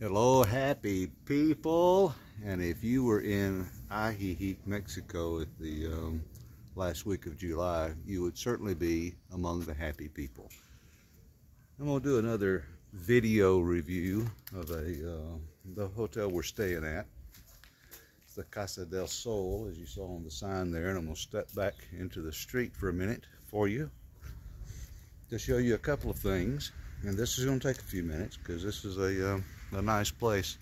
Hello, happy people. And if you were in Ajijic, Mexico at the last week of July, you would certainly be among the happy people. I'm going to do another video review of the hotel we're staying at. It's the Casa del Sol, as you saw on the sign there, and I'm going to step back into the street for a minute for you to show you a couple of things. And this is going to take a few minutes because this is a nice place.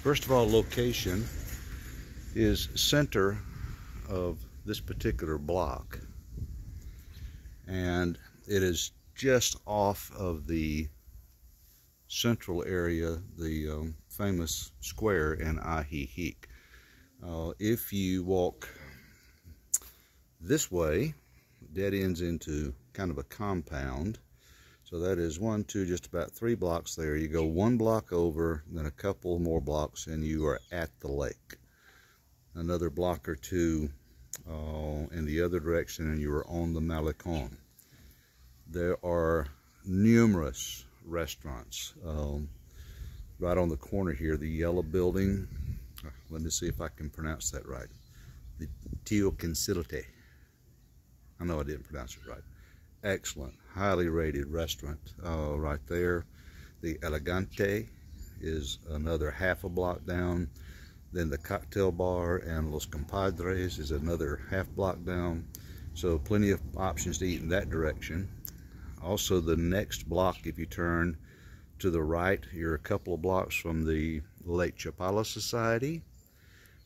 First of all, location is center of this particular block, and it is just off of the central area, the famous square in Ajijic. If you walk this way, dead ends into kind of a compound. So that is just about 3 blocks there. You go 1 block over, then a couple more blocks, and you are at the lake. Another block or 2 in the other direction, and you are on the Malecon. There are numerous restaurants right on the corner here. The yellow building, let me see if I can pronounce that right. The Tio Consilte. I know I didn't pronounce it right. Excellent, highly rated restaurant right there. The Elegante is another half a block down. Then the cocktail bar and Los Compadres is another half block down. So plenty of options to eat in that direction. Also, the next block, if you turn to the right, you're a couple of blocks from the Lake Chapala Society,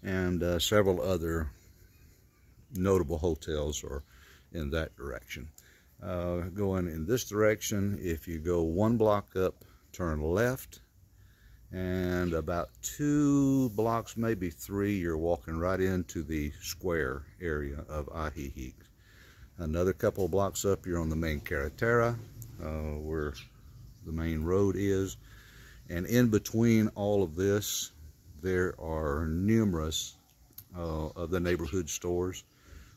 and several other notable hotels are in that direction. Going in this direction, if you go 1 block up, turn left, and about 2 blocks, maybe 3, you're walking right into the square area of Ajijic. Another couple of blocks up, you're on the main carretera, where the main road is, and in between all of this, there are numerous of the neighborhood stores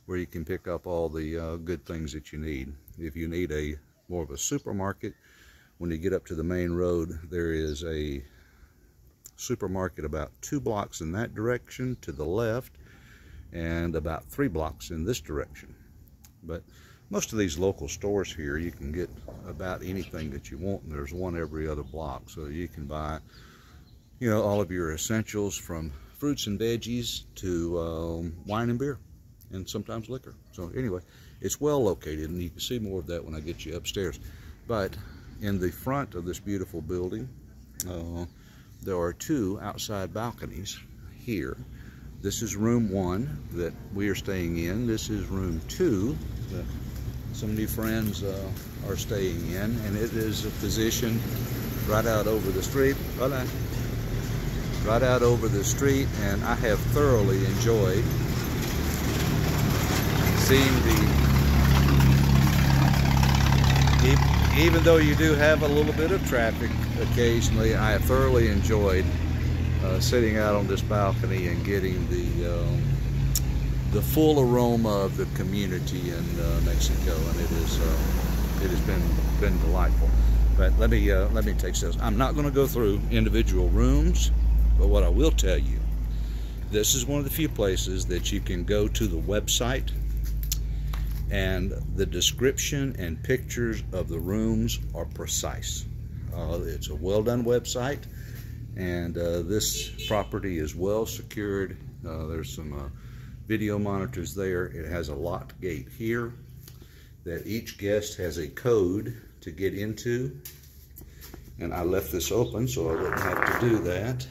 where you can pick up all the good things that you need. If you need more of a supermarket, when you get up to the main road, there is a supermarket about 2 blocks in that direction to the left, and about 3 blocks in this direction. But most of these local stores here, you can get about anything that you want, and there's one every other block, so you can buy, you know, all of your essentials from fruits and veggies to wine and beer, and sometimes liquor. So anyway, it's well located, and you can see more of that when I get you upstairs. But in the front of this beautiful building, there are 2 outside balconies here. This is room 1 that we are staying in. This is room 2 that some new friends are staying in, and it is positioned right out over the street. Right out over the street, and I have thoroughly enjoyed seeing even though you do have a little bit of traffic occasionally, I have thoroughly enjoyed sitting out on this balcony and getting the full aroma of the community in Mexico, and it has been delightful. But let me take this. I'm not going to go through individual rooms, but what I will tell you, this is one of the few places that you can go to the website, and the description and pictures of the rooms are precise. It's a well done website, and this property is well secured. There's some video monitors there. It has a locked gate here that each guest has a code to get into, and I left this open so I wouldn't have to do that.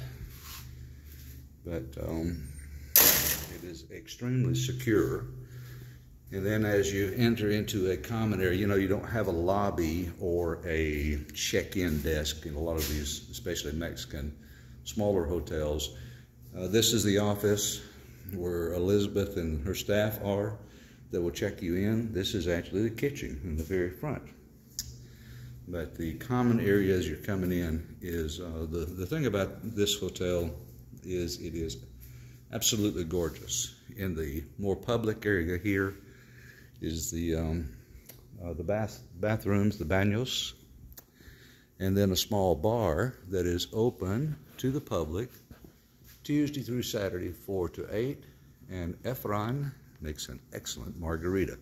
But it is extremely secure. And then as you enter into a common area, you know, you don't have a lobby or a check-in desk in a lot of these, especially Mexican, smaller hotels. This is the office where Elizabeth and her staff are that will check you in. This is actually the kitchen in the very front. But the common area as you're coming in is, the thing about this hotel is it is absolutely gorgeous. In the more public area here is the bathrooms, the baños, and then a small bar that is open to the public Tuesday through Saturday, 4 to 8, and Efron makes an excellent margarita.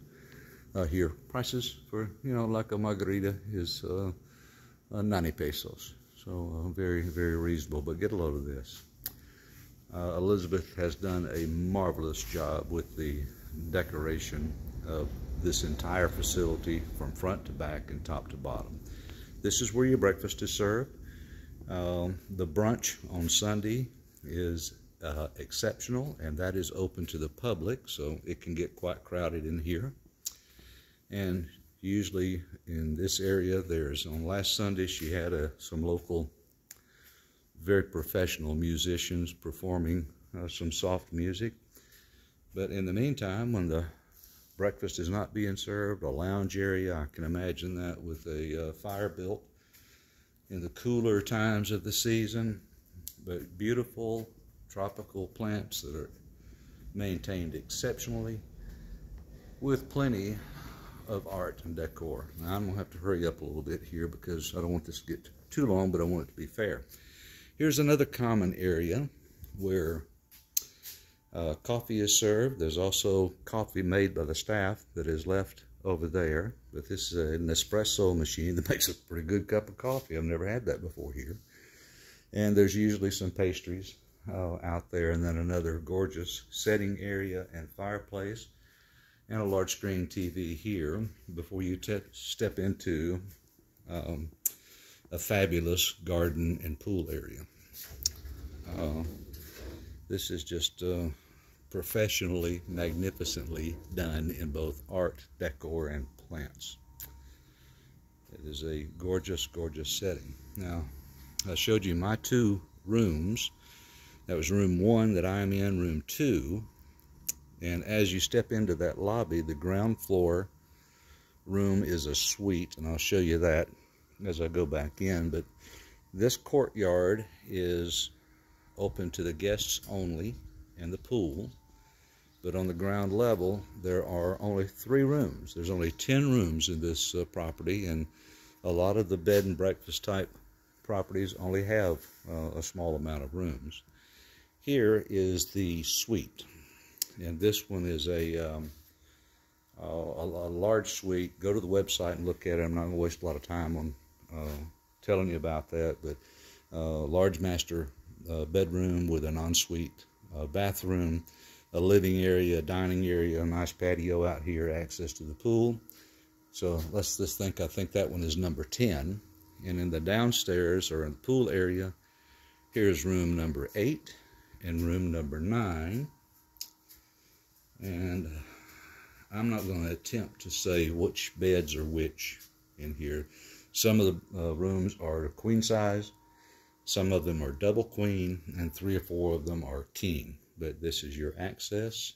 Here, prices for, like a margarita is 90 pesos. So very, very reasonable, but get a load of this. Elizabeth has done a marvelous job with the decoration of this entire facility from front to back and top to bottom. This is where your breakfast is served. The brunch on Sunday is exceptional, and that is open to the public, so it can get quite crowded in here. And usually in this area, on last Sunday, she had some local, very professional musicians performing some soft music. But in the meantime, when the breakfast is not being served, a lounge area, I can imagine that with a fire built in the cooler times of the season, but beautiful tropical plants that are maintained exceptionally with plenty of art and decor. Now, I'm going to have to hurry up a little bit here because I don't want this to get too long, but I want it to be fair. Here's another common area where coffee is served. There's also coffee made by the staff that is left over there. But this is an espresso machine that makes a pretty good cup of coffee. I've never had that before here. And there's usually some pastries out there, and then another gorgeous setting area and fireplace, and a large screen TV here before you step into a fabulous garden and pool area. This is just professionally, magnificently done in both art, decor, and plants. It is a gorgeous, gorgeous setting. Now, I showed you my 2 rooms. That was room 1 that I am in, room 2. And as you step into that lobby, the ground floor room is a suite, and I'll show you that as I go back in. But this courtyard is open to the guests only and the pool. But on the ground level, there are only 3 rooms. There's only 10 rooms in this property, and a lot of the bed and breakfast type properties only have a small amount of rooms. Here is the suite, and this one is a large suite. Go to the website and look at it. I'm not going to waste a lot of time on telling you about that, but large master bedroom with an ensuite bathroom, a living area, a dining area, a nice patio out here, access to the pool. So let's just think, I think that one is number 10. And in the downstairs, or in the pool area, here's room number 8 and room number 9. And I'm not going to attempt to say which beds are which in here. Some of the rooms are queen size, some of them are double queen, and 3 or 4 of them are king. But this is your access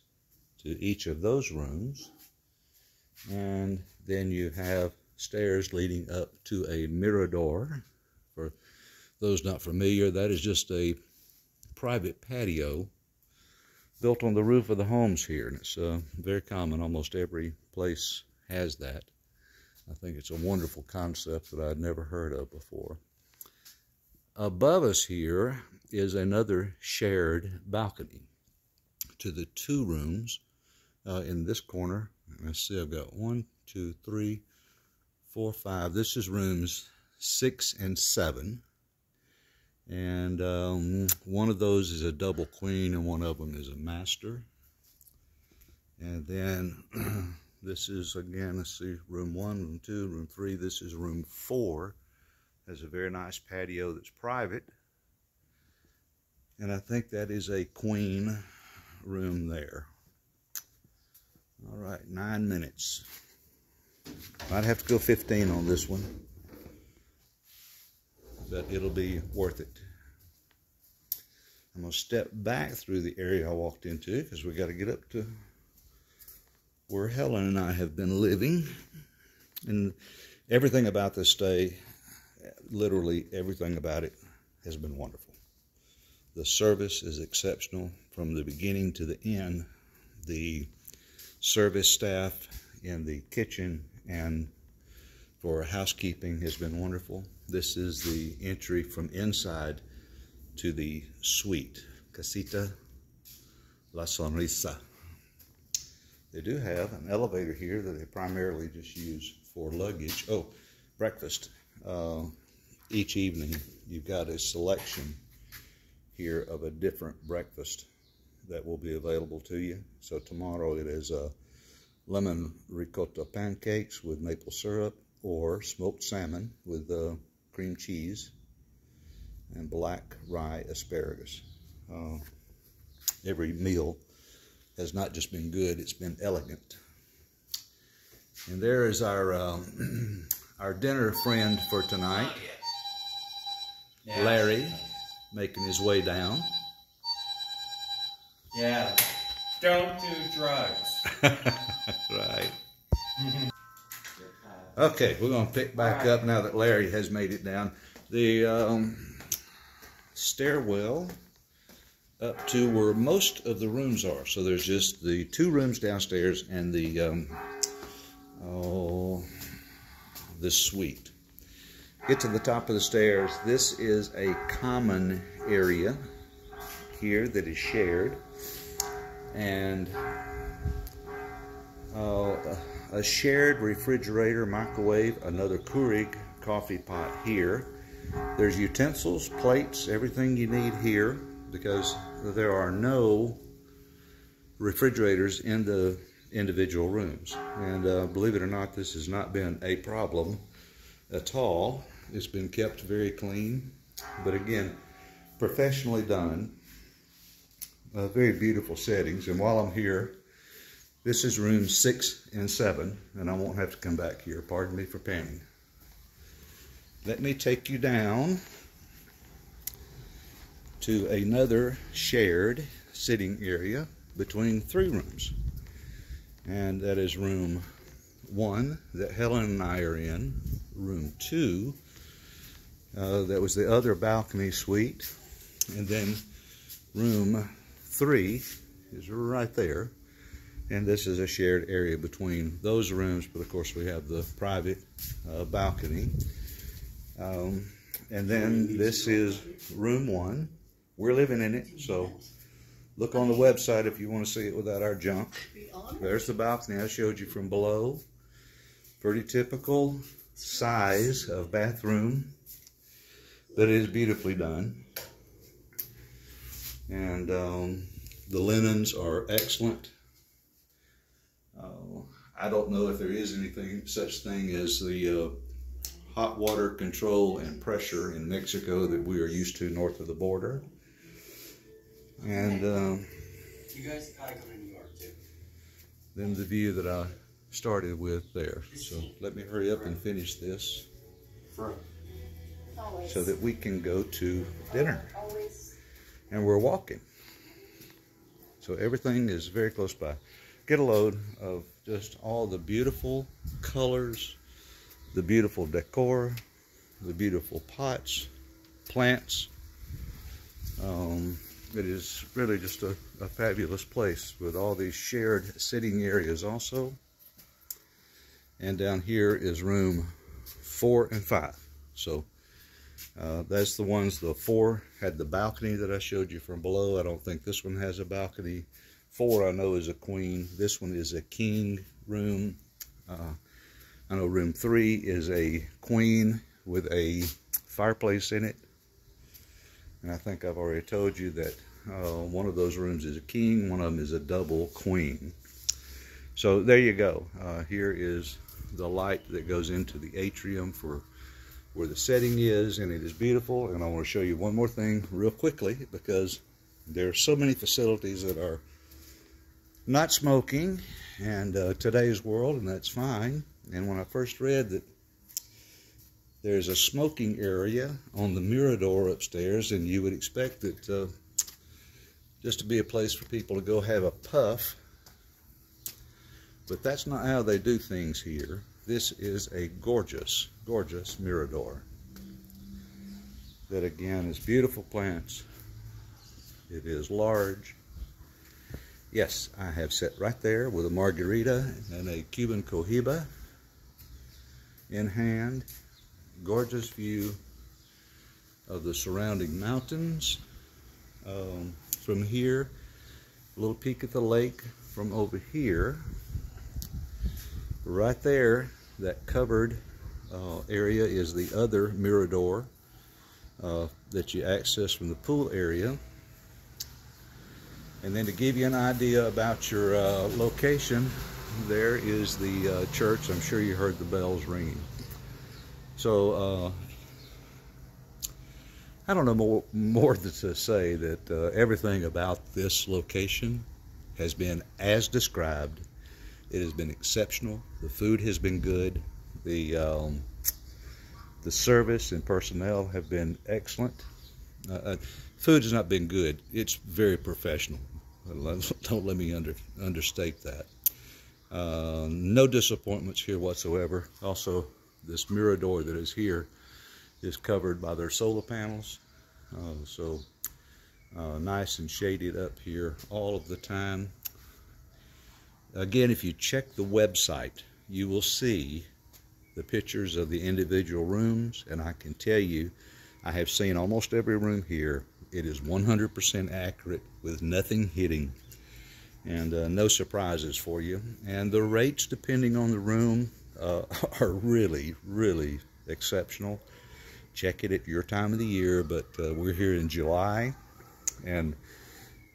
to each of those rooms. And then you have stairs leading up to a mirador. For those not familiar, that is just a private patio built on the roof of the homes here. And it's very common. Almost every place has that. I think it's a wonderful concept that I'd never heard of before. Above us here is another shared balcony to the 2 rooms in this corner. Let's see, I've got 1, 2, 3, 4, 5. This is rooms 6 and 7. And one of those is a double queen and one of them is a master. And then this is, again, let's see, room 1, room 2, room 3. This is room 4. Has a very nice patio that's private. And I think that is a queen room there. All right, 9 minutes. Might have to go 15 on this one, but it'll be worth it. I'm going to step back through the area I walked into because we got to get up to where Helen and I have been living. And everything about this stay, literally everything about it, has been wonderful. The service is exceptional from the beginning to the end. The service staff in the kitchen and for housekeeping has been wonderful. This is the entry from inside to the suite, Casita La Sonrisa. They do have an elevator here that they primarily just use for luggage. Oh, breakfast. Each evening you've got a selection here of a different breakfast that will be available to you. So tomorrow it is lemon ricotta pancakes with maple syrup, or smoked salmon with cream cheese, and black rye asparagus. Every meal has not just been good, it's been elegant. And there is our our dinner friend for tonight, Larry, making his way down. Yeah, don't do drugs. Right. Okay, we're going to pick back up now that Larry has made it down. The stairwell up to where most of the rooms are. So there's just the 2 rooms downstairs and the this suite. Get to the top of the stairs. This is a common area here that is shared, and a shared refrigerator, microwave, another Keurig coffee pot here. There's utensils, plates, everything you need here, because there are no refrigerators in the individual rooms. And believe it or not, this has not been a problem at all. It's been kept very clean, but again, professionally done. Very beautiful settings. And while I'm here, this is rooms 6 and 7, and I won't have to come back here. Pardon me for panning. Let me take you down to another shared sitting area between 3 rooms. And that is room 1 that Helen and I are in. Room 2, that was the other balcony suite. And then room 3 is right there. And this is a shared area between those rooms, but of course we have the private balcony. And then this is room 1. We're living in it, so look on the website if you want to see it without our junk. There's the balcony I showed you from below. Pretty typical size of bathroom, but it is beautifully done. And the linens are excellent. I don't know if there is anything such thing as the hot water control and pressure in Mexico that we are used to north of the border. And You guys gotta come to New York too. then the view that I started with there. So let me hurry up and finish this so that we can go to dinner. And we're walking. So everything is very close by. Get a load of just all the beautiful colors, the beautiful decor, the beautiful pots, plants. It is really just a fabulous place with all these shared sitting areas also. And down here is room 4 and 5. So that's the ones, the 4 had the balcony that I showed you from below. I don't think this one has a balcony. 4 I know is a queen. This one is a king room. I know room 3 is a queen with a fireplace in it. And I think I've already told you that one of those rooms is a king, one of them is a double queen. So there you go. Here is the light that goes into the atrium for where the setting is, and it is beautiful. And I want to show you one more thing real quickly, because there are so many facilities that are not smoking in today's world, and that's fine. And when I first read that there's a smoking area on the Mirador upstairs, and you would expect it just to be a place for people to go have a puff, but that's not how they do things here. This is a gorgeous, gorgeous Mirador that again is beautiful plants. It is large. Yes, I have sat right there with a margarita and a Cuban cohiba in hand. gorgeous view of the surrounding mountains. From here, a little peek at the lake from over here. Right there, that covered area is the other mirador that you access from the pool area. And then to give you an idea about your location, there is the church. I'm sure you heard the bells ringing. So I don't know more than to say that everything about this location has been as described. It has been exceptional. The food has been good. The service and personnel have been excellent. Food has not been good. It's very professional. Don't let me understate that. No disappointments here whatsoever. Also, this mirador that is here is covered by their solar panels. So nice and shaded up here all of the time. Again, if you check the website, you will see the pictures of the individual rooms, and I can tell you, I have seen almost every room here. It is 100% accurate with nothing hitting, and no surprises for you. And the rates, depending on the room, are really, really exceptional. Check it at your time of the year, but we're here in July, and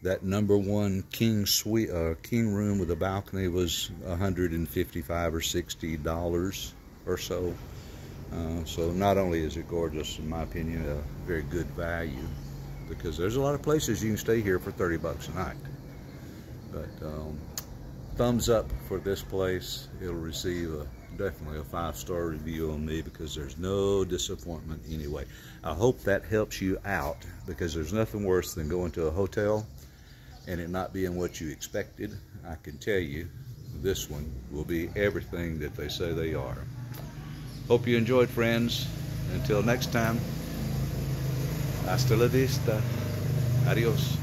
that #1 king suite, king room with a balcony was $155 or $60 or so. So not only is it gorgeous, in my opinion, a very good value, because there's a lot of places you can stay here for 30 bucks a night. But thumbs up for this place. It'll receive definitely a 5-star review on me, because there's no disappointment anyway. I hope that helps you out, because there's nothing worse than going to a hotel and it not being what you expected. I can tell you this one will be everything that they say they are. Hope you enjoyed, friends. Until next time, hasta la vista. Adios.